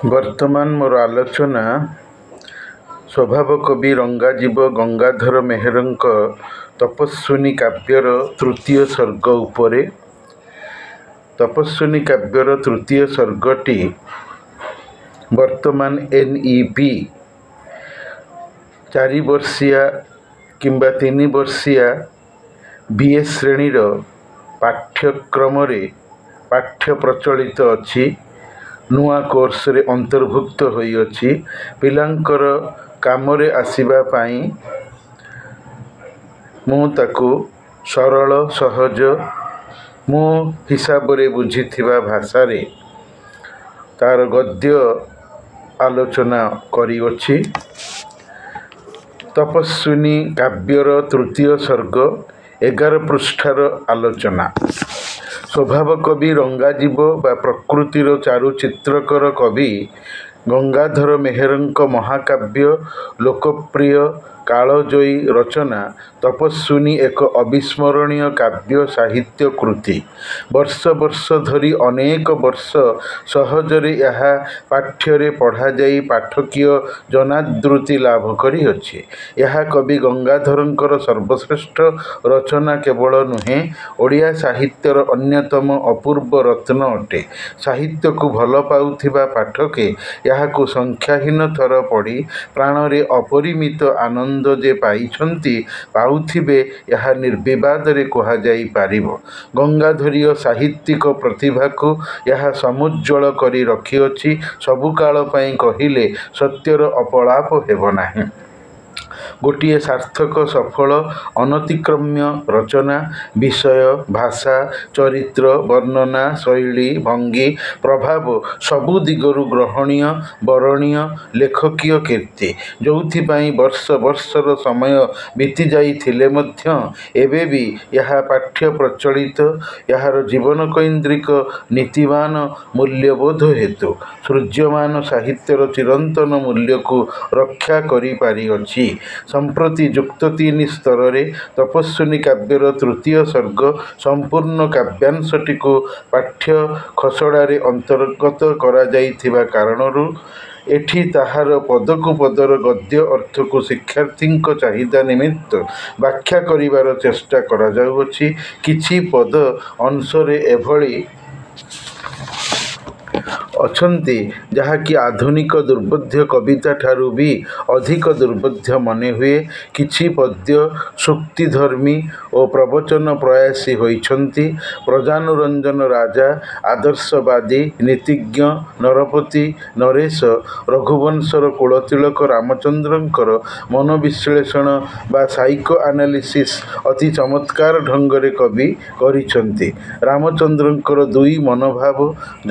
ବର୍ତ୍ତମାନ ମୋର ଆଲୋଚନା ସ୍ୱଭାବ କବି ରଙ୍ଗାଜୀବ ଗଙ୍ଗାଧର ମେହେରଙ୍କ ତପସ୍ୱିନୀ କାବ୍ୟର ତୃତୀୟ ସର୍ଗ ଉପରେ। ତପସ୍ୱିନୀ କାବ୍ୟର ତୃତୀୟ ସର୍ଗଟି ବର୍ତ୍ତମାନ NEP 4 ବର୍ଷିଆ କିମ୍ବା 3 ବର୍ଷିଆ BA ଶ୍ରେଣୀର ପାଠ୍ୟକ୍ରମରେ ପାଠ୍ୟ ପ୍ରଚଳିତ ଅଛି। ନୂଆ କୋର୍ସରେ ଅନ୍ତର୍ଭୁକ୍ତ ହୋଇଅଛି। ପିଲାଙ୍କର କାମରେ ଆସିବା ପାଇଁ ମୁଁ ତାକୁ ସରଳ ସହଜ ମୋ ହିସାବରେ ବୁଝିଥିବା ଭାଷାରେ ତାର ଗଦ୍ୟ ଆଲୋଚନା କରିଅଛି। ତପସ୍ୱିନୀ କାବ୍ୟର ତୃତୀୟ ସର୍ଗ 11 ପୃଷ୍ଠାର ଆଲୋଚନା। ସ୍ୱଭାବ କବି ରଙ୍ଗାଜୀବ ବା ପ୍ରକୃତିର ଚାରୁଚିତ୍ରକର କବି ଗଙ୍ଗାଧର ମେହେରଙ୍କ ମହାକାବ୍ୟ ଲୋକପ୍ରିୟ କାଳଜୟୀ ରଚନା ତପସ୍ୱିନୀ ଏକ ଅବିସ୍ମରଣୀୟ କାବ୍ୟ ସାହିତ୍ୟ କୃତି। ବର୍ଷ ବର୍ଷ ଧରି ଅନେକ ବର୍ଷ ସହଜରେ ଏହା ପାଠ୍ୟରେ ପଢ଼ାଯାଇ ପାଠକୀୟ ଜନାଦୃତି ଲାଭ କରିଅଛି। ଏହା କବି ଗଙ୍ଗାଧରଙ୍କର ସର୍ବଶ୍ରେଷ୍ଠ ରଚନା କେବଳ ନୁହେଁ, ଓଡ଼ିଆ ସାହିତ୍ୟର ଅନ୍ୟତମ ଅପୂର୍ବ ରତ୍ନ ଅଟେ। ସାହିତ୍ୟକୁ ଭଲ ପାଉଥିବା ପାଠକେ ଏହାକୁ ସଂଖ୍ୟାହୀନ ଥର ପଢ଼ି ପ୍ରାଣରେ ଅପରିମିତ ଆନନ୍ଦ ଯେ ପାଇଛନ୍ତି, ପାଉଥିବେ, ଏହା ନିର୍ବିବାଦରେ କୁହାଯାଇ ପାରିବ। ଗଙ୍ଗାଧରୀୟ ସାହିତ୍ୟିକ ପ୍ରତିଭାକୁ ଏହା ସମୁଜ୍ଜ୍ୱଳ କରି ରଖିଅଛି। ସବୁକାଳ ପାଇଁ କହିଲେ ସତ୍ୟର ଅପଳାପ ହେବ ନାହିଁ। ଗୋଟିଏ ସାର୍ଥକ ସଫଳ ଅନତିକ୍ରମ୍ୟ ରଚନା। ବିଷୟ, ଭାଷା, ଚରିତ୍ର, ବର୍ଣ୍ଣନା, ଶୈଳୀ, ଭଙ୍ଗୀ, ପ୍ରଭାବ ସବୁ ଦିଗରୁ ଗ୍ରହଣୀୟ, ବରଣୀୟ ଲେଖକୀୟ କୀର୍ତ୍ତି। ଯୋଉଥିପାଇଁ ବର୍ଷ ବର୍ଷର ସମୟ ବିତିଯାଇଥିଲେ ମଧ୍ୟ ଏବେ ବି ଏହା ପାଠ୍ୟ ପ୍ରଚଳିତ। ଏହାର ଜୀବନକୈନ୍ଦ୍ରିକ ନୀତିବାନ ମୂଲ୍ୟବୋଧ ହେତୁ ସୃଜ୍ୟମାନ ସାହିତ୍ୟର ଚିରନ୍ତନ ମୂଲ୍ୟକୁ ରକ୍ଷା କରିପାରିଅଛି। ସମ୍ପ୍ରତି ଯୁକ୍ତ 3 ସ୍ତରରେ ତପସ୍ୱିନୀ କାବ୍ୟର ତୃତୀୟ ସର୍ଗ ସମ୍ପୂର୍ଣ୍ଣ କାବ୍ୟାଂଶଟିକୁ ପାଠ୍ୟ ଖସଡ଼ାରେ ଅନ୍ତର୍ଗତ କରାଯାଇଥିବା କାରଣରୁ ଏଠି ତାହାର ପଦକୁ ପଦର ଗଦ୍ୟ ଅର୍ଥକୁ ଶିକ୍ଷାର୍ଥୀଙ୍କ ଚାହିଦା ନିମିତ୍ତ ବ୍ୟାଖ୍ୟା କରିବାର ଚେଷ୍ଟା କରାଯାଉଅଛି। କିଛି ପଦ ଅଂଶରେ ଏଭଳି ଅଛନ୍ତି, ଯାହାକି ଆଧୁନିକ ଦୁର୍ବୋଧ୍ୟ କବିତାଠାରୁ ବି ଅଧିକ ଦୁର୍ବୋଧ୍ୟ ମନେହୁଏ। କିଛି ପଦ୍ୟ ସୂକ୍ତିଧର୍ମୀ ଓ ପ୍ରବଚନ ପ୍ରୟାସୀ ହୋଇଛନ୍ତି। ପ୍ରଜାନୁରଞ୍ଜନ ରାଜା, ଆଦର୍ଶବାଦୀ, ନୀତିଜ୍ଞ, ନରପତି, ନରେଶ, ରଘୁବଂଶର କୁଳତିଳକ ରାମଚନ୍ଦ୍ରଙ୍କର ମନୋବିଶ୍ଳେଷଣ ବା ସାଇକୋ ଆନାଲିସିସ୍ ଅତି ଚମତ୍କାର ଢଙ୍ଗରେ କବି କରିଛନ୍ତି। ରାମଚନ୍ଦ୍ରଙ୍କର ଦୁଇ ମନୋଭାବ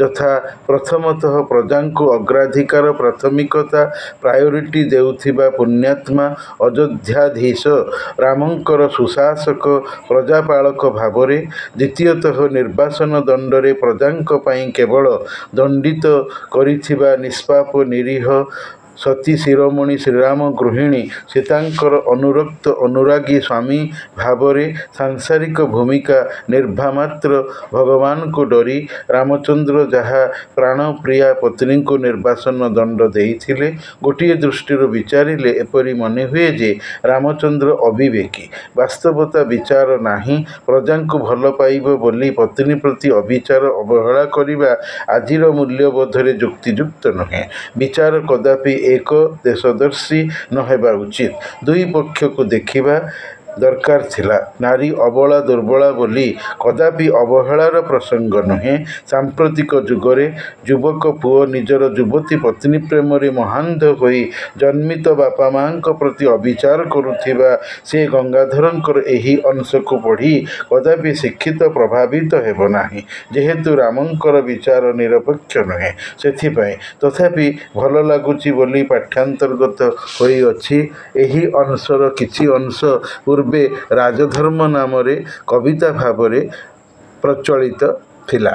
ଯଥା ପ୍ରଥମତଃ ପ୍ରଜାଙ୍କୁ ଅଗ୍ରାଧିକାର ପ୍ରାଥମିକତା ପ୍ରାୟୋରିଟି ଦେଉଥିବା ପୁଣ୍ୟାତ୍ମା ଅଯୋଧ୍ୟାଧୀଶ ରାମଙ୍କର ସୁଶାସକ ପ୍ରଜାପାଳକ ଭାବରେ, ଦ୍ୱିତୀୟତଃ ନିର୍ବାସନ ଦଣ୍ଡରେ ପ୍ରଜାଙ୍କ ପାଇଁ କେବଳ ଦଣ୍ଡିତ କରିଥିବା ନିଷ୍ପାପ ନିରୀହ ସତୀ ଶିରୋମଣି ଶ୍ରୀରାମ ଗୃହିଣୀ ସୀତାଙ୍କର ଅନୁରକ୍ତ ଅନୁରାଗୀ ସ୍ୱାମୀ ଭାବରେ, ସାଂସାରିକ ଭୂମିକା ନିର୍ବାହମାତ୍ର ଭଗବାନଙ୍କୁ ଡରି ରାମଚନ୍ଦ୍ର ଯାହା ପ୍ରାଣପ୍ରିୟା ପତ୍ନୀଙ୍କୁ ନିର୍ବାସନ ଦଣ୍ଡ ଦେଇଥିଲେ। ଗୋଟିଏ ଦୃଷ୍ଟିରୁ ବିଚାରିଲେ ଏପରି ମନେହୁଏ ଯେ ରାମଚନ୍ଦ୍ର ଅବିବେକୀ। ବାସ୍ତବତା ବିଚାର ନାହିଁ। ପ୍ରଜାଙ୍କୁ ଭଲ ପାଇବ ବୋଲି ପତ୍ନୀ ପ୍ରତି ଅବିଚାର ଅବହେଳା କରିବା ଆଜିର ମୂଲ୍ୟବୋଧରେ ଯୁକ୍ତିଯୁକ୍ତ ନୁହେଁ। ବିଚାର କଦାପି ଏକ ଦେଶଦର୍ଶୀ ନ ହେବା ଉଚିତ। ଦୁଇ ପକ୍ଷକୁ ଦେଖିବା ଦରକାର ଥିଲା। ନାରୀ ଅବଳା ଦୁର୍ବଳା ବୋଲି କଦାପି ଅବହେଳାର ପ୍ରସଙ୍ଗ ନୁହେଁ। ସାମ୍ପ୍ରତିକ ଯୁଗରେ ଯୁବକ ପୁଅ ନିଜର ଯୁବତୀ ପତ୍ନୀ ପ୍ରେମରେ ମହାନ୍ଧ ହୋଇ ଜନ୍ମିତ ବାପା ମାଙ୍କ ପ୍ରତି ଅବିଚାର କରୁଥିବା ସେ ଗଙ୍ଗାଧରଙ୍କର ଏହି ଅଂଶକୁ ପଢ଼ି କଦାପି ଶିକ୍ଷିତ ପ୍ରଭାବିତ ହେବ ନାହିଁ। ଯେହେତୁ ରାମଙ୍କର ବିଚାର ନିରପେକ୍ଷ ନୁହେଁ, ସେଥିପାଇଁ। ତଥାପି ଭଲ ଲାଗୁଛି ବୋଲି ପାଠ୍ୟାନ୍ତର୍ଗତ ହୋଇଅଛି। ଏହି ଅଂଶର କିଛି ଅଂଶ ପୂର୍ବେ ରାଜଧର୍ମ ନାମରେ କବିତା ଭାବରେ ପ୍ରଚଳିତ ଥିଲା।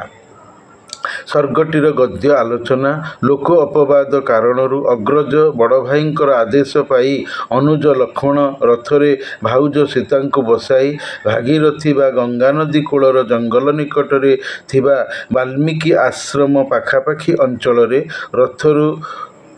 ସର୍ଗଟିର ଗଦ୍ୟ ଆଲୋଚନା। ଲୋକ ଅପବାଦ କାରଣରୁ ଅଗ୍ରଜ ବଡ଼ଭାଇଙ୍କର ଆଦେଶ ପାଇ ଅନୁଜ ଲକ୍ଷ୍ମଣ ରଥରେ ଭାଉଜ ସୀତାଙ୍କୁ ବସାଇ ଭାଗୀରଥୀ ବା ଗଙ୍ଗାନଦୀ କୂଳର ଜଙ୍ଗଲ ନିକଟରେ ଥିବା ବାଲ୍ମୀକି ଆଶ୍ରମ ପାଖାପାଖି ଅଞ୍ଚଳରେ ରଥରୁ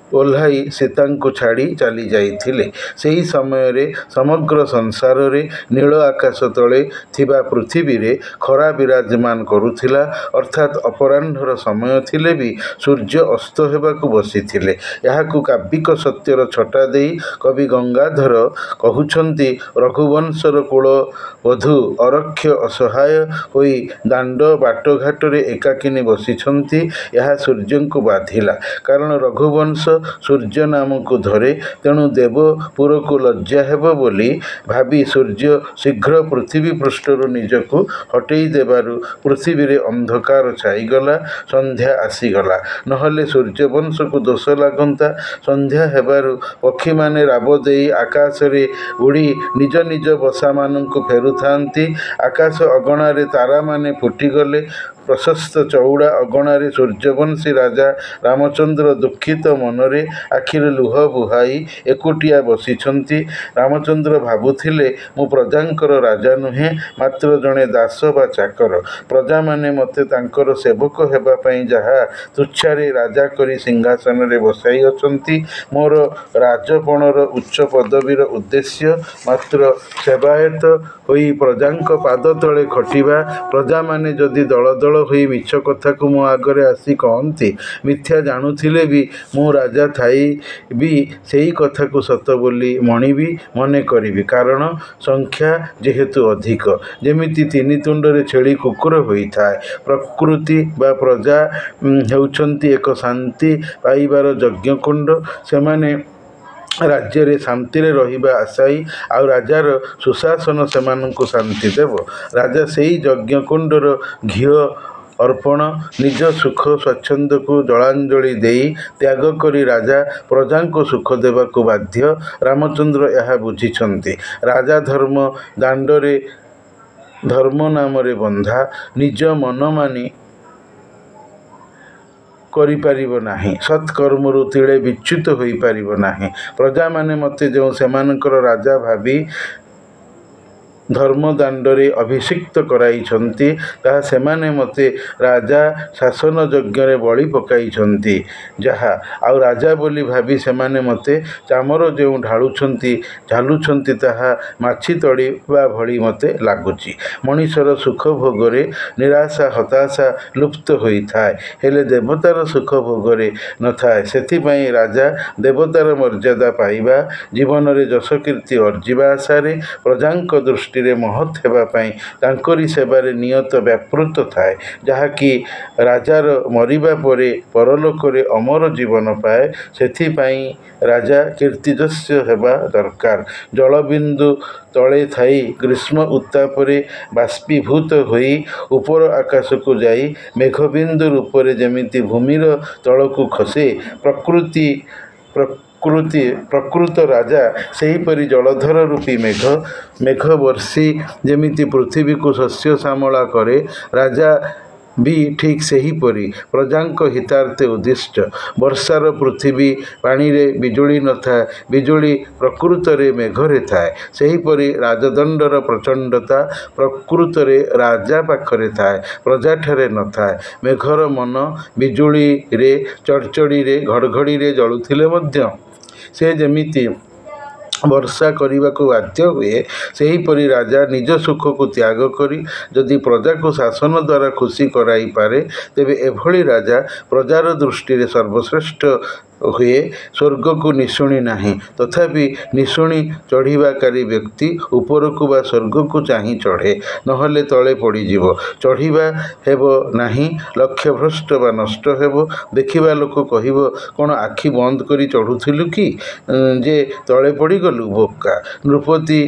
ଓହ୍ଲାଇ ସୀତାଙ୍କୁ ଛାଡ଼ି ଚାଲି ଯାଇଥିଲେ। ସେହି ସମୟରେ ସମଗ୍ର ସଂସାରରେ ନୀଳ ଆକାଶ ତଳେ ଥିବା ପୃଥିବୀରେ ଖରା ବିରାଜମାନ କରୁଥିଲା, ଅର୍ଥାତ୍ ଅପରାହ୍ନର ସମୟ ଥିଲେ ବି ସୂର୍ଯ୍ୟ ଅସ୍ତ ହେବାକୁ ବସିଥିଲେ। ଏହାକୁ କାବ୍ୟିକ ସତ୍ୟର ଛଟା ଦେଇ କବି ଗଙ୍ଗାଧର କହୁଛନ୍ତି, ରଘୁବଂଶର କୁଳବଧୂ ଅରକ୍ଷ ଅସହାୟ ହୋଇ ଦାଣ୍ଡ ବାଟଘାଟରେ ଏକାକିନୀ ବସିଛନ୍ତି। ଏହା ସୂର୍ଯ୍ୟଙ୍କୁ ବାଧିଲା। କାରଣ ରଘୁବଂଶ ସୂର୍ଯ୍ୟ ନାମକୁ ଧରେ, ତେଣୁ ଦେବପୁରକୁ ଲଜ୍ଜା ହେବ ବୋଲି ଭାବି ସୂର୍ଯ୍ୟ ଶୀଘ୍ର ପୃଥିବୀ ପୃଷ୍ଠରୁ ନିଜକୁ ହଟେଇ ଦେବାରୁ ପୃଥିବୀରେ ଅନ୍ଧକାର ଛାଇଗଲା, ସନ୍ଧ୍ୟା ଆସିଗଲା। ନହେଲେ ସୂର୍ଯ୍ୟବଂଶକୁ ଦୋଷ ଲାଗନ୍ତା। ସନ୍ଧ୍ୟା ହେବାରୁ ପକ୍ଷୀମାନେ ରାବ ଦେଇ ଆକାଶରେ ଉଡ଼ି ନିଜ ନିଜ ବସାମାନଙ୍କୁ ଫେରୁଥାନ୍ତି। ଆକାଶ ଅଗଣାରେ ତାରାମାନେ ଫୁଟିଗଲେ। ପ୍ରଶସ୍ତ ଚଉଡ଼ା ଅଗଣାରେ ସୂର୍ଯ୍ୟବଂଶୀ ରାଜା ରାମଚନ୍ଦ୍ର ଦୁଃଖିତ ମନରେ ଆଖିରେ ଲୁହ ବୁହାଇ ଏକୁଟିଆ ବସିଛନ୍ତି। ରାମଚନ୍ଦ୍ର ଭାବୁଥିଲେ, ମୁଁ ପ୍ରଜାଙ୍କର ରାଜା ନୁହେଁ, ମାତ୍ର ଜଣେ ଦାସ ବା ଚାକର। ପ୍ରଜାମାନେ ମୋତେ ତାଙ୍କର ସେବକ ହେବା ପାଇଁ ଯାହା ତୁଚ୍ଛାରେ ରାଜା କରି ସିଂହାସନରେ ବସାଇ ଅଛନ୍ତି, ମୋର ରାଜପଣର ଉଚ୍ଚ ପଦବୀର ଉଦ୍ଦେଶ୍ୟ ମାତ୍ର ସେବାୟତ ହୋଇ ପ୍ରଜାଙ୍କ ପାଦ ତଳେ ଖଟିବା। ପ୍ରଜାମାନେ ଯଦି ଦଳ ଦଳ ହୋଇ ମିଛ କଥାକୁ ମୋ ଆଗରେ ଆସି କହନ୍ତି, ମିଥ୍ୟା ଜାଣୁଥିଲେ ବି ମୁଁ ରାଜା ଥାଇ ବି ସେଇ କଥାକୁ ସତ ବୋଲି ମଣିବି, ମନେ କରିବି। କାରଣ ସଂଖ୍ୟା ଯେହେତୁ ଅଧିକ, ଯେମିତି ତିନି ତୁଣ୍ଡରେ ଛେଳି କୁକୁର ହୋଇଥାଏ। ପ୍ରକୃତି ବା ପ୍ରଜା ହେଉଛନ୍ତି ଏକ ଶାନ୍ତି ପାଇବାର ଯଜ୍ଞକୁଣ୍ଡ। ସେମାନେ ରାଜ୍ୟରେ ଶାନ୍ତିରେ ରହିବା ଆଶାୟୀ, ଆଉ ରାଜାର ସୁଶାସନ ସେମାନଙ୍କୁ ଶାନ୍ତି ଦେବ। ରାଜା ସେଇ ଯଜ୍ଞକୁଣ୍ଡର ଘିଅ ଅର୍ପଣ, ନିଜ ସୁଖ ସ୍ୱାଚ୍ଛନ୍ଦ୍ୟକୁ ଜଳାଞ୍ଜଳି ଦେଇ ତ୍ୟାଗ କରି ରାଜା ପ୍ରଜାଙ୍କୁ ସୁଖ ଦେବାକୁ ବାଧ୍ୟ। ରାମଚନ୍ଦ୍ର ଏହା ବୁଝିଛନ୍ତି। ରାଜା ଧର୍ମ ଦାଣ୍ଡରେ ଧର୍ମ ନାମରେ ବନ୍ଧା, ନିଜ ମନମାନି କରିପାରିବ ନାହିଁ, ସତ୍କର୍ମରୁ ତିଳେ ବିଚ୍ୟୁତ ହୋଇପାରିବ ନାହିଁ। ପ୍ରଜାମାନେ ମୋତେ ଯେଉଁ ସେମାନଙ୍କର ରାଜା ଭାବି ଧର୍ମଦାଣ୍ଡରେ ଅଭିଷିକ୍ତ କରାଇଛନ୍ତି, ତାହା ସେମାନେ ମୋତେ ରାଜା ଶାସନ ଯଜ୍ଞରେ ବଳି ପକାଇଛନ୍ତି ଯାହା, ଆଉ ରାଜା ବୋଲି ଭାବି ସେମାନେ ମୋତେ ଚାମର ଯେଉଁ ଝାଲୁଛନ୍ତି, ତାହା ମାଛି ତଡ଼ିବା ଭଳି ମୋତେ ଲାଗୁଛି। ମଣିଷର ସୁଖ ଭୋଗରେ ନିରାଶା ହତାଶା ଲୁପ୍ତ ହୋଇଥାଏ, ହେଲେ ଦେବତାର ସୁଖ ଭୋଗରେ ନଥାଏ। ସେଥିପାଇଁ ରାଜା ଦେବତାର ମର୍ଯ୍ୟାଦା ପାଇବା, ଜୀବନରେ ଯଶକୀର୍ତ୍ତି ଅର୍ଜିବା ଆଶାରେ ପ୍ରଜାଙ୍କ ଦୃଷ୍ଟିରେ ମହତ୍ ହେବା ପାଇଁ ତାଙ୍କରି ସେବାରେ ନିୟତ ବ୍ୟାପୃତ ଥାଏ, ଯାହାକି ରାଜାର ମରିବା ପରେ ପରଲୋକରେ ଅମର ଜୀବନ ପାଏ। ସେଥିପାଇଁ ରାଜା କୀର୍ତ୍ତିଯଶ ହେବା ଦରକାର। ଜଳବିନ୍ଦୁ ତଳେ ଥାଇ ଗ୍ରୀଷ୍ମ ଉତ୍ତାପରେ ବାଷ୍ପୀଭୂତ ହୋଇ ଉପର ଆକାଶକୁ ଯାଇ ମେଘବିନ୍ଦୁ ରୂପରେ ଯେମିତି ଭୂମିର ତଳକୁ ଖସେ, ପ୍ରକୃତ ରାଜା ସେହିପରି ଜଳଧର ରୂପୀ ମେଘ ବର୍ଷି ଯେମିତି ପୃଥିବୀକୁ ଶସ୍ୟ ଶ୍ୟାମଳା କରେ, ରାଜା ବି ଠିକ୍ ସେହିପରି ପ୍ରଜାଙ୍କ ହିତାର୍ଥେ ଉଦ୍ଦିଷ୍ଟ। ବର୍ଷାର ପୃଥିବୀ ପାଣିରେ ବିଜୁଳି ନଥାଏ, ବିଜୁଳି ପ୍ରକୃତରେ ମେଘରେ ଥାଏ। ସେହିପରି ରାଜଦଣ୍ଡର ପ୍ରଚଣ୍ଡତା ପ୍ରକୃତରେ ରାଜା ପାଖରେ ଥାଏ, ପ୍ରଜାଠାରେ ନଥାଏ। ମେଘର ମନ ବିଜୁଳିରେ ଚଡ଼ଚଡ଼ିରେ ଘଡ଼ଘଡ଼ିରେ ଜଳୁଥିଲେ ମଧ୍ୟ ସେ ଯେମିତି ବର୍ଷା କରିବାକୁ ବାଧ୍ୟ ହୁଏ, ସେହିପରି ରାଜା ନିଜ ସୁଖକୁ ତ୍ୟାଗ କରି ଯଦି ପ୍ରଜାକୁ ଶାସନ ଦ୍ୱାରା ଖୁସି କରାଇପାରେ, ତେବେ ଏଭଳି ରାଜା ପ୍ରଜାର ଦୃଷ୍ଟିରେ ସର୍ବଶ୍ରେଷ୍ଠ ହୁଏ। ସ୍ୱର୍ଗକୁ ନିଶୁଣି ନାହିଁ, ତଥାପି ନିଶୁଣି ଚଢ଼ିବାକାରୀ ବ୍ୟକ୍ତି ଉପରକୁ ବା ସ୍ୱର୍ଗକୁ ଚାହିଁ ଚଢ଼େ, ନହେଲେ ତଳେ ପଡ଼ିଯିବ। ଚଢ଼ିବା ହେବ ନାହିଁ, ଲକ୍ଷ୍ୟଭ୍ରଷ୍ଟ ବା ନଷ୍ଟ ହେବ। ଦେଖିବା ଲୋକ କହିବ, କ'ଣ ଆଖି ବନ୍ଦ କରି ଚଢ଼ୁଥିଲୁ କି ଯେ ତଳେ ପଡ଼ିଗଲୁ? ବୋକା। ନୃପତି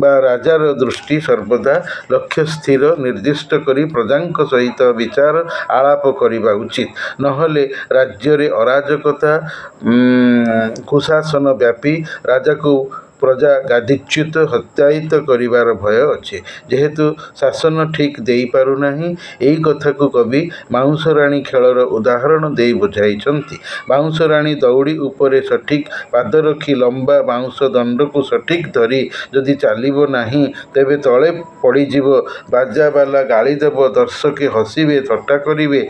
ବା ରାଜାର ଦୃଷ୍ଟି ସର୍ବଦା ଲକ୍ଷ୍ୟ ସ୍ଥିର ନିର୍ଦ୍ଦିଷ୍ଟ କରି ପ୍ରଜାଙ୍କ ସହିତ ବିଚାର ଆଳାପ କରିବା ଉଚିତ। ନହେଲେ ରାଜ୍ୟରେ ଅରାଜକତା କୁଶାସନ ବ୍ୟାପି ରାଜାକୁ ପ୍ରଜା ଗାଦିଚ୍ୟୁତ ହତ୍ୟାୟିତ କରିବାର ଭୟ ଅଛି। ଯେହେତୁ ଶାସନ ଠିକ୍ ଦେଇପାରୁନାହିଁ, ଏହି କଥାକୁ କବି ବାଉଁଶରାଣୀ ଖେଳର ଉଦାହରଣ ଦେଇ ବୁଝାଇଛନ୍ତି। ବାଉଁଶରାଣୀ ଦଉଡ଼ି ଉପରେ ସଠିକ୍ ପାଦ ରଖି ଲମ୍ବା ବାଉଁଶ ଦଣ୍ଡକୁ ସଠିକ୍ ଧରି ଯଦି ଚାଲିବ ନାହିଁ, ତେବେ ତଳେ ପଡ଼ିଯିବ। ବାଜାବାଲା ଗାଳି ଦେବ, ଦର୍ଶକେ ହସିବେ, ଥଟ୍ଟା କରିବେ,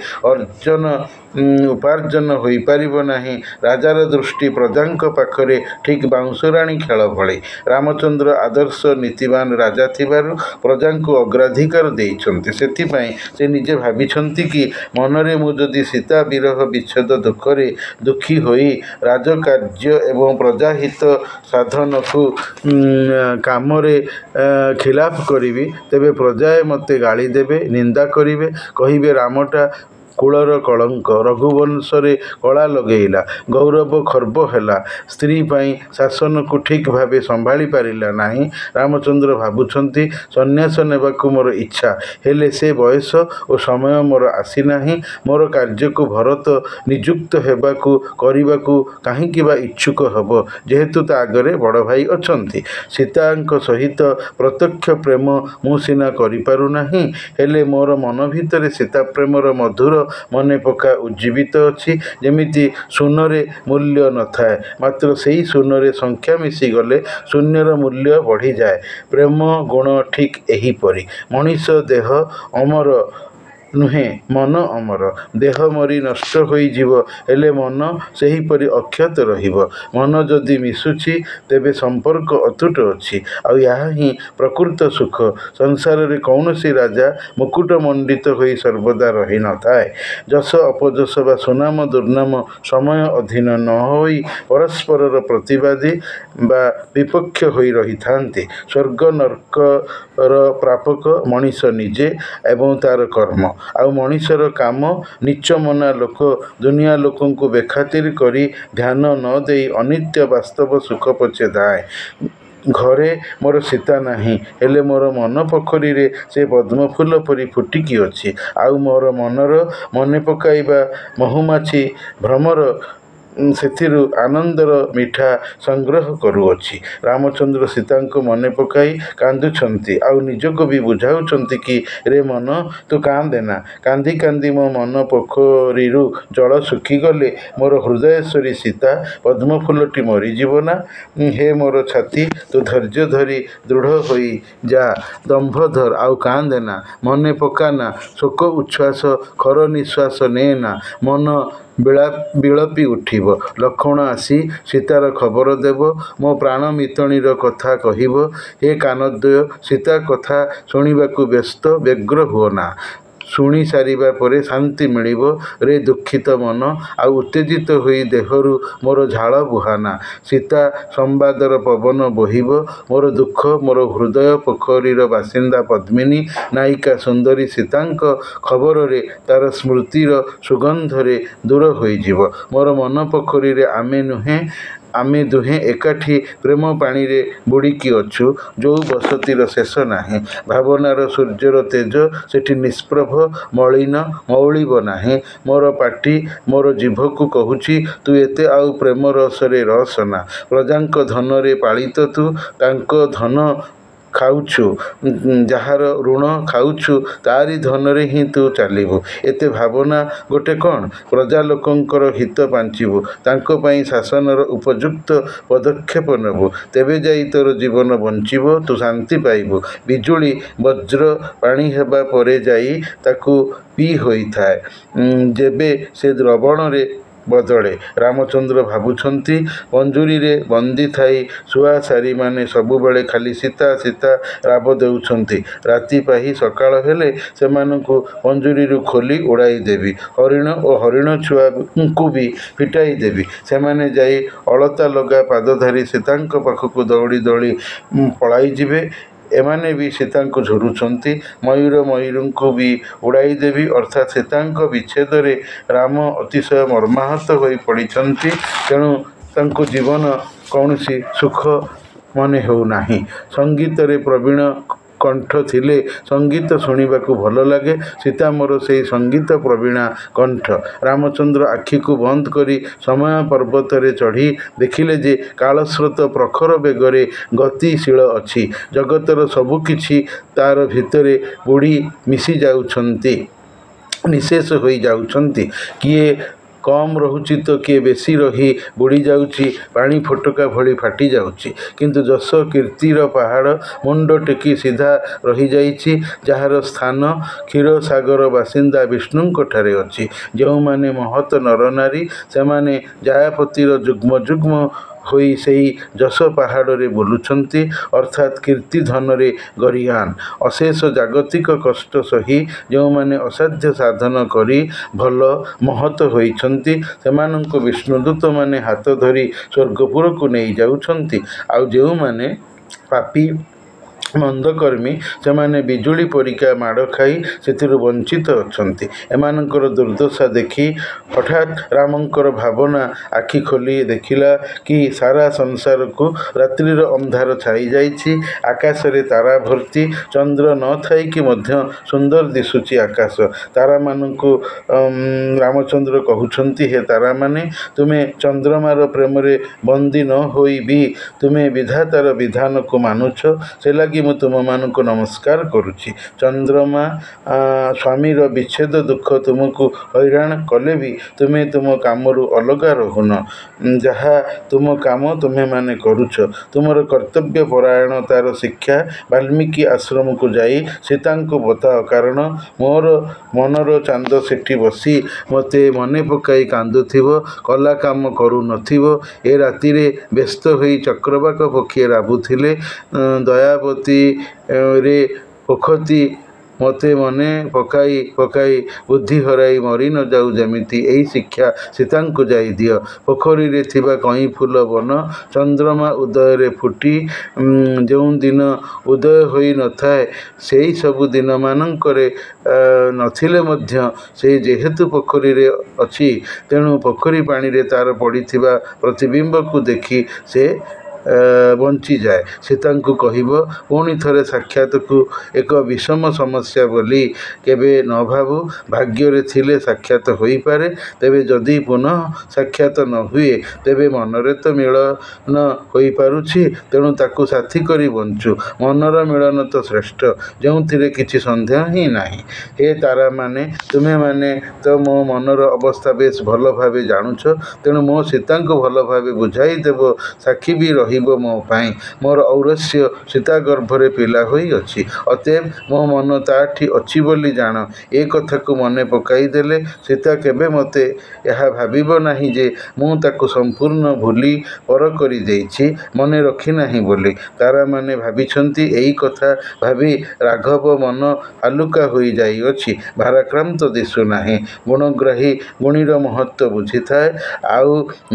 ଉପାର୍ଜନ ହୋଇପାରିବ ନାହିଁ। ରାଜାର ଦୃଷ୍ଟି ପ୍ରଜାଙ୍କ ପାଖରେ ଠିକ୍ ବାଉଁଶରାଣୀ ଖେଳ ଭଳି। ରାମଚନ୍ଦ୍ର ଆଦର୍ଶ ନୀତିବାନ ରାଜା ଥିବାରୁ ପ୍ରଜାଙ୍କୁ ଅଗ୍ରାଧିକାର ଦେଇଛନ୍ତି। ସେଥିପାଇଁ ସେ ନିଜେ ଭାବିଛନ୍ତି କି ମନରେ ମୁଁ ଯଦି ସୀତା ବିରହ ବିଚ୍ଛେଦ ଦୁଃଖରେ ଦୁଃଖୀ ହୋଇ ରାଜକାର୍ଯ୍ୟ ଏବଂ ପ୍ରଜାହିତ ସାଧନକୁ କାମରେ ଖିଲାପ କରିବି, ତେବେ ପ୍ରଜାଏ ମୋତେ ଗାଳି ଦେବେ, ନିନ୍ଦା କରିବେ, କହିବେ ରାମଟା କୁଳର କଳଙ୍କ, ରଘୁବଂଶରେ କଳା ଲଗେଇଲା, ଗୌରବ ଖର୍ବ ହେଲା, ସ୍ତ୍ରୀ ପାଇଁ ଶାସନକୁ ଠିକ୍ ଭାବେ ସମ୍ଭାଳି ପାରିଲା ନାହିଁ। ରାମଚନ୍ଦ୍ର ଭାବୁଛନ୍ତି ସନ୍ନ୍ୟାସ ନେବାକୁ ମୋର ଇଚ୍ଛା, ହେଲେ ସେ ବୟସ ଓ ସମୟ ମୋର ଆସିନାହିଁ। ମୋର କାର୍ଯ୍ୟକୁ ଭରତ ନିଯୁକ୍ତ କରିବାକୁ କାହିଁକି ବା ଇଚ୍ଛୁକ ହେବ, ଯେହେତୁ ତା ଆଗରେ ବଡ଼ ଭାଇ ଅଛନ୍ତି। ସୀତାଙ୍କ ସହିତ ପ୍ରତ୍ୟକ୍ଷ ପ୍ରେମ ମୁଁ ସିନା କରିପାରୁନାହିଁ, ହେଲେ ମୋର ମନ ଭିତରେ ସୀତା ପ୍ରେମର ମଧୁର ମନେପକା ଉଜ୍ଜୀବିତ ଅଛି। ଯେମିତି ଶୂନରେ ମୂଲ୍ୟ ନଥାଏ, ମାତ୍ର ସେହି ଶୂନରେ ସଂଖ୍ୟା ମିଶିଗଲେ ଶୂନ୍ୟର ମୂଲ୍ୟ ବଢ଼ିଯାଏ। ପ୍ରେମ ଗୁଣ ଠିକ୍ ଏହିପରି। ମଣିଷ ଦେହ ଅମର ନୁହେଁ, ମନ ଅମର। ଦେହ ମରି ନଷ୍ଟ ହୋଇଯିବ, ହେଲେ ମନ ସେହିପରି ଅକ୍ଷତ ରହିବ। ମନ ଯଦି ମିଶୁଛି, ତେବେ ସମ୍ପର୍କ ଅତୁଟ ଅଛି। ଆଉ ଏହା ହିଁ ପ୍ରକୃତ ସୁଖ। ସଂସାରରେ କୌଣସି ରାଜା ମୁକୁଟମଣ୍ଡିତ ହୋଇ ସର୍ବଦା ରହିନଥାଏ। ଯଶ ଅପଯଶ ବା ସୁନାମ ଦୁର୍ନାମ ସମୟ ଅଧୀନ ନ ହୋଇ ପରସ୍ପରର ପ୍ରତିବାଦୀ ବା ବିପକ୍ଷ ହୋଇ ରହିଥାନ୍ତି। ସ୍ୱର୍ଗ ନର୍କର ପ୍ରାପକ ମଣିଷ ନିଜେ ଏବଂ ତାର କର୍ମ। ଆଉ ମଣିଷର କାମ। ନୀଚମନା ଲୋକ ଦୁନିଆ ଲୋକଙ୍କୁ ବେଖାତିର କରି ଧ୍ୟାନ ନ ଦେଇ ଅନିତ୍ୟ ବାସ୍ତବ ସୁଖ ପଛେ ଧାଏଁ। ଘରେ ମୋର ସୀତା ନାହିଁ, ହେଲେ ମୋର ମନ ପୋଖରୀରେ ସେ ପଦ୍ମଫୁଲ ପରି ଫୁଟିକି ଅଛି। ଆଉ ମୋର ମନର ମନେପକାଇବା ମହୁମାଛି ଭ୍ରମର ସେଥିରୁ ଆନନ୍ଦର ମିଠା ସଂଗ୍ରହ କରୁଅଛି। ରାମଚନ୍ଦ୍ର ସୀତାଙ୍କୁ ମନେ ପକାଇ କାନ୍ଦୁଛନ୍ତି, ଆଉ ନିଜକୁ ବି ବୁଝାଉଛନ୍ତି କି ରେ ମନ, ତୁ କାନ୍ଦେନା। କାନ୍ଦି କାନ୍ଦି ମୋ ମନ ପୋଖରୀରୁ ଜଳ ଶୁଖିଗଲେ ମୋର ହୃଦୟେଶ୍ୱରୀ ସୀତା ପଦ୍ମଫୁଲଟି ମରିଯିବ ନା? ହେ ମୋର ଛାତି, ତୁ ଧୈର୍ଯ୍ୟ ଧରି ଦୃଢ଼ ହୋଇ ଯା, ଦମ୍ଭ ଧର, ଆଉ କାନ୍ଦେନା, ମନେ ପକାନା, ଶୋକ ଉଚ୍ଛ୍ୱାସ ଖର ନିଶ୍ୱାସ ନେନା। ମନ ବିଳପି ଉଠିବ। ଲକ୍ଷ୍ମଣ ଆସି ସୀତାର ଖବର ଦେବ, ମୋ ପ୍ରାଣ ମିତଣୀର କଥା କହିବ। ହେ କାନଦ୍ୱୟ, ସୀତା କଥା ଶୁଣିବାକୁ ବ୍ୟଗ୍ର ହୁଅନା। ଶୁଣି ସାରିବା ପରେ ଶାନ୍ତି ମିଳିବ। ରେ ଦୁଃଖିତ ମନ, ଆଉ ଉତ୍ତେଜିତ ହୋଇ ଦେହରୁ ମୋର ଝାଳ ବୁହାନା। ସୀତା ସମ୍ବାଦର ପବନ ବୋହିବ। ମୋର ଦୁଃଖ ମୋର ହୃଦୟ ପୋଖରୀର ବାସିନ୍ଦା ପଦ୍ମିନୀ ନାୟିକା ସୁନ୍ଦରୀ ସୀତାଙ୍କ ଖବରରେ, ତାର ସ୍ମୃତିର ସୁଗନ୍ଧରେ ଦୂର ହୋଇଯିବ। ମୋର ମନ ପୋଖରୀରେ ଆମେ ଦୁହେଁ ଏକାଠି ପ୍ରେମ ପାଣିରେ ବୁଡ଼ିକି ଅଛୁ, ଯୋଉ ବସତିର ଶେଷ ନାହିଁ। ଭାବନାର ସୂର୍ଯ୍ୟର ତେଜ ସେଠି ନିଷ୍ପ୍ରଭ, ମଳିନ, ମଉଳିବ ନାହିଁ। ମୋର ପାଟି ମୋର ଜିଭକୁ କହୁଛି, ତୁ ଏତେ ଆଉ ପ୍ରେମ ରସରେ ରସନା। ପ୍ରଜାଙ୍କ ଧନରେ ପାଳିତ ତୁ, ତାଙ୍କ ଧନ ଖାଉଛୁ, ଯାହାର ଋଣ ଖାଉଛୁ, ତାରି ଧନରେ ହିଁ ତୁ ଚାଲିବୁ। ଏତେ ଭାବନା ଗୋଟେ କ'ଣ? ପ୍ରଜା ଲୋକଙ୍କର ହିତ ପାଞ୍ଚିବୁ, ତାଙ୍କ ପାଇଁ ଶାସନର ଉପଯୁକ୍ତ ପଦକ୍ଷେପ ନେବୁ, ତେବେ ଯାଇ ତୋର ଜୀବନ ବଞ୍ଚିବ, ତୁ ଶାନ୍ତି ପାଇବୁ। ବିଜୁଳି ବଜ୍ର ପାଣି ହେବା ପରେ ଯାଇ ତାକୁ ପିଇ ହୋଇଥାଏ, ଯେବେ ସେ ଦ୍ରବଣରେ ବଦଳେ। ରାମଚନ୍ଦ୍ର ଭାବୁଛନ୍ତି, ପଞ୍ଜୁରୀରେ ବନ୍ଦୀ ଥାଇ ଶୁଆଶାରୀମାନେ ସବୁବେଳେ ଖାଲି ସୀତା ସୀତା ରାବ ଦେଉଛନ୍ତି। ରାତି ପାହି ସକାଳ ହେଲେ ସେମାନଙ୍କୁ ପଞ୍ଜୁରୀରୁ ଖୋଲି ଉଡ଼ାଇ ଦେବି। ହରିଣ ଓ ହରିଣ ଛୁଆଙ୍କୁ ବି ଫିଟାଇ ଦେବି। ସେମାନେ ଯାଇ ଅଳତା ଲଗା ପାଦଧରି ସୀତାଙ୍କ ପାଖକୁ ଦୌଡ଼ି ଦୌଡ଼ି ପଳାଇଯିବେ। ଏମାନେ ବି ସୀତାଙ୍କୁ ଝୁରୁଛନ୍ତି। ମୟୂରଙ୍କୁ ବି ଉଡ଼ାଇ ଦେବି। ଅର୍ଥାତ୍ ସୀତାଙ୍କ ବିଚ୍ଛେଦରେ ରାମ ଅତିଶୟ ମର୍ମାହତ ହୋଇ ପଡ଼ିଛନ୍ତି। ତେଣୁ ତାଙ୍କୁ ଜୀବନ କୌଣସି ସୁଖ ମନେ ହେଉନାହିଁ। ସଙ୍ଗୀତରେ ପ୍ରବୀଣ କଣ୍ଠ ଥିଲେ ସଙ୍ଗୀତ ଶୁଣିବାକୁ ଭଲ ଲାଗେ। ସୀତା ମୋର ସେହି ସଙ୍ଗୀତ ପ୍ରବୀଣା କଣ୍ଠ। ରାମଚନ୍ଦ୍ର ଆଖିକୁ ବନ୍ଦ କରି ସମୟ ପର୍ବତରେ ଚଢ଼ି ଦେଖିଲେ ଯେ କାଳସ୍ରୋତ ପ୍ରଖର ବେଗରେ ଗତିଶୀଳ ଅଛି। ଜଗତର ସବୁ କିଛି ତାର ଭିତରେ ବୁଡ଼ି ମିଶି ଯାଉଛନ୍ତି, ନିଃଶେଷ ହୋଇ ଯାଉଛନ୍ତି। କିଏ କମ୍ ରହୁଛି ତ କିଏ ବେଶୀ ରହି ବୁଡ଼ି ଯାଉଛି, ପାଣି ଫୋଟକା ଭଳି ଫାଟି ଯାଉଛି। କିନ୍ତୁ ଯଶ କୀର୍ତ୍ତିର ପାହାଡ଼ ମୁଣ୍ଡ ଟେକି ସିଧା ରହିଯାଇଛି, ଯାହାର ସ୍ଥାନ କ୍ଷୀରସାଗର ବାସିନ୍ଦା ବିଷ୍ଣୁଙ୍କଠାରେ ଅଛି। ଯେଉଁମାନେ ମହତ୍ ନରନାରୀ, ସେମାନେ ଜାୟାପତିର ଯୁଗ୍ମ ଯୁଗ୍ମ ହୋଇ ସେହି ଯଶ ପାହାଡ଼ରେ ବୁଲୁଛନ୍ତି, ଅର୍ଥାତ୍ କୀର୍ତ୍ତିଧନରେ ଗରୀୟାନ୍। ଅଶେଷ ଜାଗତିକ କଷ୍ଟ ସହି ଯେଉଁମାନେ ଅସାଧ୍ୟ ସାଧନ କରି ଭଲ ମହତ ହୋଇଛନ୍ତି, ସେମାନଙ୍କୁ ବିଷ୍ଣୁଦୂତମାନେ ହାତ ଧରି ସ୍ୱର୍ଗପୁରକୁ ନେଇ ଯାଉଛନ୍ତି। ଆଉ ଯେଉଁମାନେ ପାପୀ ମନ୍ଦକର୍ମୀ, ସେମାନେ ବିଜୁଳି ପରିକା ମାଡ଼ ଖାଇ ସେଥିରୁ ବଞ୍ଚିତ ଅଛନ୍ତି। ଏମାନଙ୍କର ଦୁର୍ଦ୍ଦଶା ଦେଖି ହଠାତ୍ ରାମଙ୍କର ଭାବନା ଆଖି ଖୋଲି ଦେଖିଲା କି ସାରା ସଂସାରକୁ ରାତ୍ରିର ଅନ୍ଧାର ଛାଇ ଯାଇଛି। ଆକାଶରେ ତାରା ଭର୍ତ୍ତି, ଚନ୍ଦ୍ର ନ ଥାଇକି ମଧ୍ୟ ସୁନ୍ଦର ଦିଶୁଛି ଆକାଶ। ତାରାମାନଙ୍କୁ ରାମଚନ୍ଦ୍ର କହୁଛନ୍ତି, ହେ ତାରାମାନେ, ତୁମେ ଚନ୍ଦ୍ରମାର ପ୍ରେମରେ ବନ୍ଦୀ ନ ହୋଇ ବି ତୁମେ ବିଧାତାର ବିଧାନକୁ ମାନୁଛ, ସେ ଲାଗି ମୁଁ ତୁମମାନଙ୍କୁ ନମସ୍କାର କରୁଛି। ଚନ୍ଦ୍ରମା ସ୍ୱାମୀର ବିଚ୍ଛେଦ ଦୁଃଖ ତୁମକୁ ହଇରାଣ କଲେ ବି ତୁମେ ତୁମ କାମରୁ ଅଲଗା ରହୁନ। ଯାହା ତୁମ କାମ ତୁମେମାନେ କରୁଛ। ତୁମର କର୍ତ୍ତବ୍ୟ ପରାୟଣତାର ଶିକ୍ଷା ବାଲ୍ମୀକି ଆଶ୍ରମକୁ ଯାଇ ସୀତାଙ୍କୁ ବତାଅ, କାରଣ ମୋର ମନର ଚାନ୍ଦ ସେଠି ବସି ମୋତେ ମନେ ପକାଇ କାନ୍ଦୁଥିବ, କଲା କାମ କରୁନଥିବ। ଏ ରାତିରେ ବ୍ୟସ୍ତ ହୋଇ ଚକ୍ରବାକ ପକ୍ଷୀ ରାବୁଥିଲେ ଦୟାବତୀରେ ପୋଖତି ମୋତେ ମନେ ପକାଇ ପକାଇ ବୁଦ୍ଧି ହରାଇ ମରି ନ ଯାଉ ଯେମିତି, ଏହି ଶିକ୍ଷା ସୀତାଙ୍କୁ ଯାଇ ଦିଅ। ପୋଖରୀରେ ଥିବା କଇଁଫୁଲ ବନ ଚନ୍ଦ୍ରମା ଉଦୟରେ ଫୁଟି ଯେଉଁଦିନ ଉଦୟ ହୋଇ ନଥାଏ, ସେହି ସବୁ ଦିନମାନଙ୍କରେ ନଥିଲେ ମଧ୍ୟ ସେ ଯେହେତୁ ପୋଖରୀରେ ଅଛି, ତେଣୁ ପୋଖରୀ ପାଣିରେ ତାର ପଡ଼ିଥିବା ପ୍ରତିବିମ୍ବକୁ ଦେଖି ସେ ବଞ୍ଚିଯାଏ। ସୀତାଙ୍କୁ କହିବ, ପୁଣି ଥରେ ସାକ୍ଷାତକୁ ଏକ ବିଷମ ସମସ୍ୟା ବୋଲି କେବେ ନ ଭାବୁ। ଭାଗ୍ୟରେ ଥିଲେ ସାକ୍ଷାତ ହୋଇପାରେ, ତେବେ ଯଦି ପୁନଃ ସାକ୍ଷାତ ନ ହୁଏ, ତେବେ ମନରେ ତ ମିଳନ ହୋଇପାରୁଛି, ତେଣୁ ତାକୁ ସାଥୀ କରି ବଞ୍ଚୁ। ମନର ମିଳନ ତ ଶ୍ରେଷ୍ଠ, ଯେଉଁଥିରେ କିଛି ସନ୍ଦେହ ହିଁ ନାହିଁ। ହେ ତାରାମାନେ, ତୁମେମାନେ ତ ମୋ ମନର ଅବସ୍ଥା ବେଶ୍ ଭଲ ଭାବେ ଜାଣୁଛ, ତେଣୁ ମୋ ସୀତାଙ୍କୁ ଭଲ ଭାବେ ବୁଝାଇ ଦେବ, ସାକ୍ଷୀ ବି ରହିବ ମୋ ପାଇଁ। ମୋର ଔରସ୍ୟ ସୀତା ଗର୍ଭରେ ପିଲା ହୋଇ ଅଛି, ଅତଏବ ମୋ ମନ ତାଠି ଅଛି ବୋଲି ଜାଣ। ଏ କଥାକୁ ମନେ ପକାଇ ଦେଲେ ସୀତା କେବେ ମୋତେ ଏହା ଭାବିବ ନାହିଁ ଯେ ମୁଁ ତାକୁ ସମ୍ପୂର୍ଣ୍ଣ ଭୁଲି ପର କରି ଦେଇଛି, ମନେ ରଖିନାହିଁ ବୋଲି। ତାରାମାନେ ଭାବିଛନ୍ତି, ଏଇ କଥା ଭାବି ରାଘବ ମନ ହାଲୁକା ହୋଇ ଯାଇଅଛି, ଭାରାକ୍ରାନ୍ତ ଦିଶୁନାହିଁ। ଗୁଣଗ୍ରାହୀ ଗୁଣୀର ମହତ୍ତ୍ୱ ବୁଝିଥାଏ, ଆଉ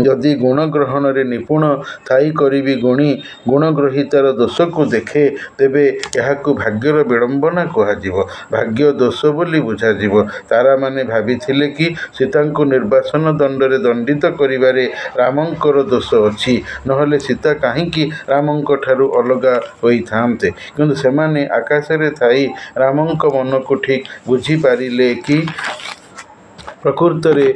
ଯଦି ଗୁଣ ଗ୍ରହଣରେ ନିପୁଣ ଥାଇକରି ବି ଗୁଣୀ ଗୁଣଗ୍ରହୀତାର ଦୋଷକୁ ଦେଖେ, ତେବେ ଏହାକୁ ଭାଗ୍ୟର ବିଡ଼ମ୍ବନା କୁହାଯିବ, ଭାଗ୍ୟ ଦୋଷ ବୋଲି ବୁଝାଯିବ। ତାରାମାନେ ଭାବିଥିଲେ କି ସୀତାଙ୍କୁ ନିର୍ବାସନ ଦଣ୍ଡରେ ଦଣ୍ଡିତ କରିବାରେ ରାମଙ୍କର ଦୋଷ ଅଛି, ନହେଲେ ସୀତା କାହିଁକି ରାମଙ୍କଠାରୁ ଅଲଗା ହୋଇଥାନ୍ତେ। କିନ୍ତୁ ସେମାନେ ଆକାଶରେ ଥାଇ ରାମଙ୍କ ମନକୁ ଠିକ୍ ବୁଝିପାରିଲେ କି ପ୍ରକୃତରେ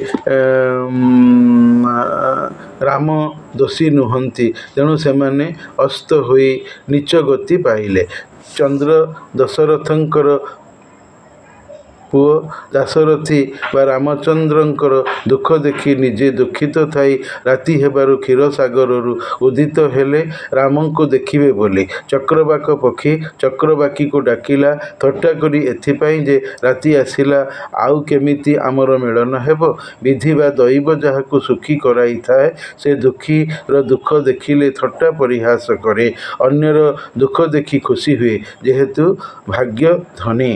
ରାମ ଦୋଷୀ ନୁହନ୍ତି, ତେଣୁ ସେମାନେ ଅସ୍ତ ହୋଇ ନୀଚ ଗତି ପାଇଲେ। ଚନ୍ଦ୍ର ଦଶରଥଙ୍କର ପୁଅ ଦାଶରଥି ବା ରାମଚନ୍ଦ୍ରଙ୍କର ଦୁଃଖ ଦେଖି ନିଜେ ଦୁଃଖିତ ଥାଇ ରାତି ହେବାରୁ କ୍ଷୀରସାଗରରୁ ଉଦିତ ହେଲେ ରାମଙ୍କୁ ଦେଖିବେ ବୋଲି। ଚକ୍ରବାକ ପକ୍ଷୀ ଚକ୍ରବାକୀକୁ ଡାକିଲା ଥଟ୍ଟା କରି ଏଥିପାଇଁ ଯେ ରାତି ଆସିଲା, ଆଉ କେମିତି ଆମର ମିଳନ ହେବ। ବିଧି ବା ଦଇବ ଯାହାକୁ ସୁଖୀ କରାଇଥାଏ, ସେ ଦୁଃଖୀର ଦୁଃଖ ଦେଖିଲେ ଥଟ୍ଟା ପରିହାସ କରେ, ଅନ୍ୟର ଦୁଃଖ ଦେଖି ଖୁସି ହୁଏ, ଯେହେତୁ ଭାଗ୍ୟ ଧନୀ।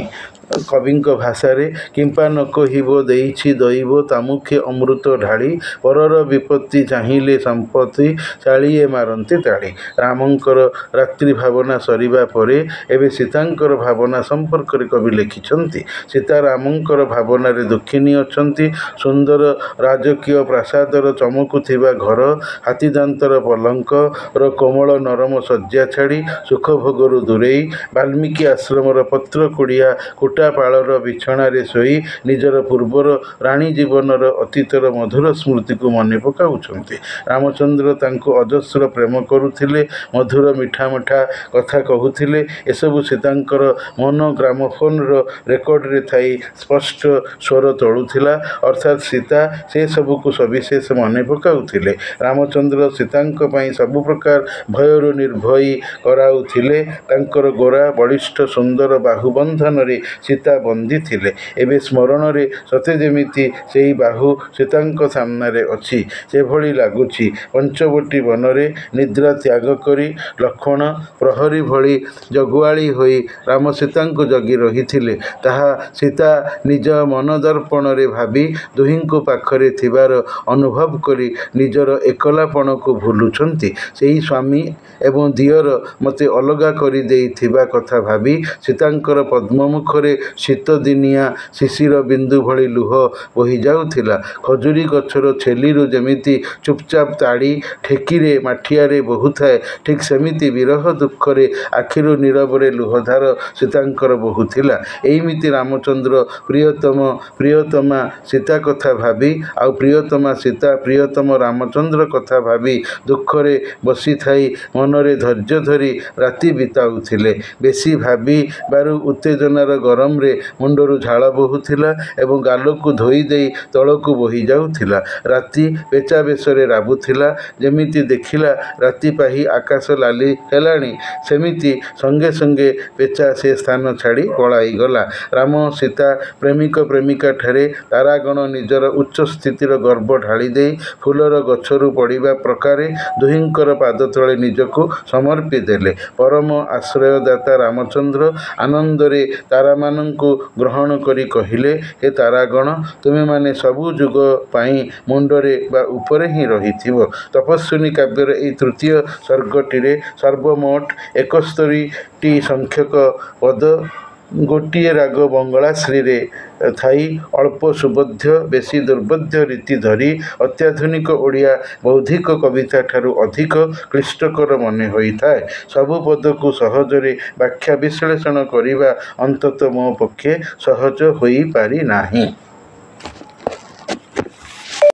କବିଙ୍କ ଭାଷାରେ କିମ୍ପା ନ କହିବ ଦେଇଛି ଦଇବ ତାମୁଖେ ଅମୃତ ଢାଳି ପରର ବିପତ୍ତି ଚାହିଁଲେ ସମ୍ପତ୍ତି ଚାଳିଏ ମାରନ୍ତି ତାଳି। ରାମଙ୍କର ରାତ୍ରି ଭାବନା ସରିବା ପରେ ଏବେ ସୀତାଙ୍କର ଭାବନା ସମ୍ପର୍କରେ କବି ଲେଖିଛନ୍ତି। ସୀତା ରାମଙ୍କର ଭାବନାରେ ଦୁଃଖିନୀ ଅଛନ୍ତି। ସୁନ୍ଦର ରାଜକୀୟ ପ୍ରାସାଦର ଚମକୁଥିବା ଘର, ହାତୀଦାନ୍ତର ପଲଙ୍କର କୋମଳ ନରମ ଶଯ୍ୟା ଛାଡ଼ି ସୁଖଭୋଗରୁ ଦୂରେଇ ବାଲ୍ମୀକି ଆଶ୍ରମର ପତ୍ରକୁଡ଼ିଆ କୁଟାପାଳର ବିଛଣାରେ ଶୋଇ ନିଜର ପୂର୍ବର ରାଣୀ ଜୀବନର ଅତୀତର ମଧୁର ସ୍ମୃତିକୁ ମନେ ପକାଉଛନ୍ତି। ରାମଚନ୍ଦ୍ର ତାଙ୍କୁ ଅଜସ୍ର ପ୍ରେମ କରୁଥିଲେ, ମଧୁର ମିଠା ମିଠା କଥା କହୁଥିଲେ। ଏସବୁ ସୀତାଙ୍କର ମନ ଗ୍ରାମୋଫୋନର ରେକର୍ଡରେ ଥାଇ ସ୍ପଷ୍ଟ ସ୍ୱର ତୋଳୁଥିଲା। ଅର୍ଥାତ୍ ସୀତା ସେସବୁକୁ ସବିଶେଷ ମନେ ପକାଉଥିଲେ। ରାମଚନ୍ଦ୍ର ସୀତାଙ୍କ ପାଇଁ ସବୁ ପ୍ରକାର ଭୟରୁ ନିର୍ଭୟୀ କରାଉଥିଲେ। ତାଙ୍କର ଗୋରା ବଳିଷ୍ଠ ସୁନ୍ଦର ବାହୁବନ୍ଧନରେ ସୀତା ବନ୍ଦୀ ଥିଲେ। ଏବେ ସ୍ମରଣରେ ସତେ ଯେମିତି ସେହି ବାହୁ ସୀତାଙ୍କ ସାମ୍ନାରେ ଅଛି। ସେଭଳି ଲାଗୁଛି ପଞ୍ଚବଟୀ ବନରେ ନିଦ୍ରା ତ୍ୟାଗ କରି ଲକ୍ଷ୍ମଣ ପ୍ରହରୀ ଭଳି ଜଗୁଆଳି ହୋଇ ରାମ ସୀତାଙ୍କୁ ଜଗି ରହିଥିଲେ। ତାହା ସୀତା ନିଜ ମନଦର୍ପଣରେ ଭାବି ଦୁହିଁଙ୍କୁ ପାଖରେ ଥିବାର ଅନୁଭବ କରି ନିଜର ଏକଲାପଣକୁ ଭୁଲୁଛନ୍ତି। ସେହି ସ୍ୱାମୀ ଏବଂ ଦିଅର ମୋତେ ଅଲଗା କରିଦେଇଥିବା କଥା ଭାବି ସୀତାଙ୍କର ପଦ୍ମମୁଖରେ ଶୀତଦିନିଆ ଶିଶିର ବିନ୍ଦୁ ଭଳି ଲୁହ ବୋହିଯାଉଥିଲା। ଖଜୁରୀ ଗଛର ଛେଲିରୁ ଯେମିତି ଚୁପଚାପ ତାଡ଼ି ଠେକିରେ ମାଠିଆରେ ବୋହୁଥାଏ, ଠିକ୍ ସେମିତି ବିରହ ଦୁଃଖରେ ଆଖିରୁ ନୀରବରେ ଲୁହଧାର ସୀତାଙ୍କର ବୋହୁଥିଲା। ଏଇମିତି ରାମଚନ୍ଦ୍ର ପ୍ରିୟତମା ସୀତା କଥା ଭାବି ଆଉ ପ୍ରିୟତମା ସୀତା ପ୍ରିୟତମ ରାମଚନ୍ଦ୍ର କଥା ଭାବି ଦୁଃଖରେ ବସିଥାଇ ମନରେ ଧୈର୍ଯ୍ୟ ଧରି ରାତି ବିତାଉଥିଲେ। ବେଶୀ ଭାବିବାରୁ ଉତ୍ତେଜନାର ଗରମରେ ମୁଣ୍ଡରୁ ଝାଳ ବୋହୁଥିଲା ଏବଂ ଗାଲକୁ ଧୋଇ ଦେଇ ତଳକୁ ବୋହିଯାଉଥିଲା। ରାତି ପେଚା ବେଶରେ ରାବୁଥିଲା। ଯେମିତି ଦେଖିଲା ରାତି ପାହି ଆକାଶ ଲାଲି ହେଲାଣି, ସେମିତି ସଙ୍ଗେ ସଙ୍ଗେ ପେଚା ସେ ସ୍ଥାନ ଛାଡ଼ି ପଳାଇଗଲା। ରାମ ସୀତା ପ୍ରେମିକ ପ୍ରେମିକାଠାରେ ତାରାଗଣ ନିଜର ଉଚ୍ଚ ସ୍ଥିତିର ଗର୍ବ ଢାଳିଦେଇ ଫୁଲର ଗଛରୁ ପଡ଼ିବା ପ୍ରକାରେ ଦୁହିଁଙ୍କର ପାଦତଳେ ନିଜକୁ ସମର୍ପି ଦେଲେ। ପରମ ଆଶ୍ରୟଦାତା ରାମଚନ୍ଦ୍ର ଆନନ୍ଦରେ ତାରାମାନଙ୍କୁ ଗ୍ରହଣ କରି କହିଲେ, ହେ ତାରାଗଣ, ତୁମେମାନେ ସବୁ ଯୁଗ ପାଇଁ ମୁଣ୍ଡରେ ବା ଉପରେ ହିଁ ରହିଥିବ। ତପସ୍ୱିନୀ କାବ୍ୟର ଏହି ତୃତୀୟ ସର୍ଗଟିରେ ସର୍ବମୋଟ 71ଟି ସଂଖ୍ୟକ ପଦ ଗୋଟିଏ ରାଗ ବଙ୍ଗଳାଶ୍ରୀରେ ଥାଇ ଅଳ୍ପ ସୁବୋଧ୍ୟ, ବେଶୀ ଦୁର୍ବୋଧ୍ୟ ରୀତି ଧରି ଅତ୍ୟାଧୁନିକ ଓଡ଼ିଆ ବୌଦ୍ଧିକ କବିତାଠାରୁ ଅଧିକ କ୍ଳିଷ୍ଟକର ମନେ ହୋଇଥାଏ। ସବୁ ପଦକୁ ସହଜରେ ବ୍ୟାଖ୍ୟା ବିଶ୍ଳେଷଣ କରିବା ଅନ୍ତତଃ ମୋ ପକ୍ଷେ ସହଜ ହୋଇପାରି ନାହିଁ।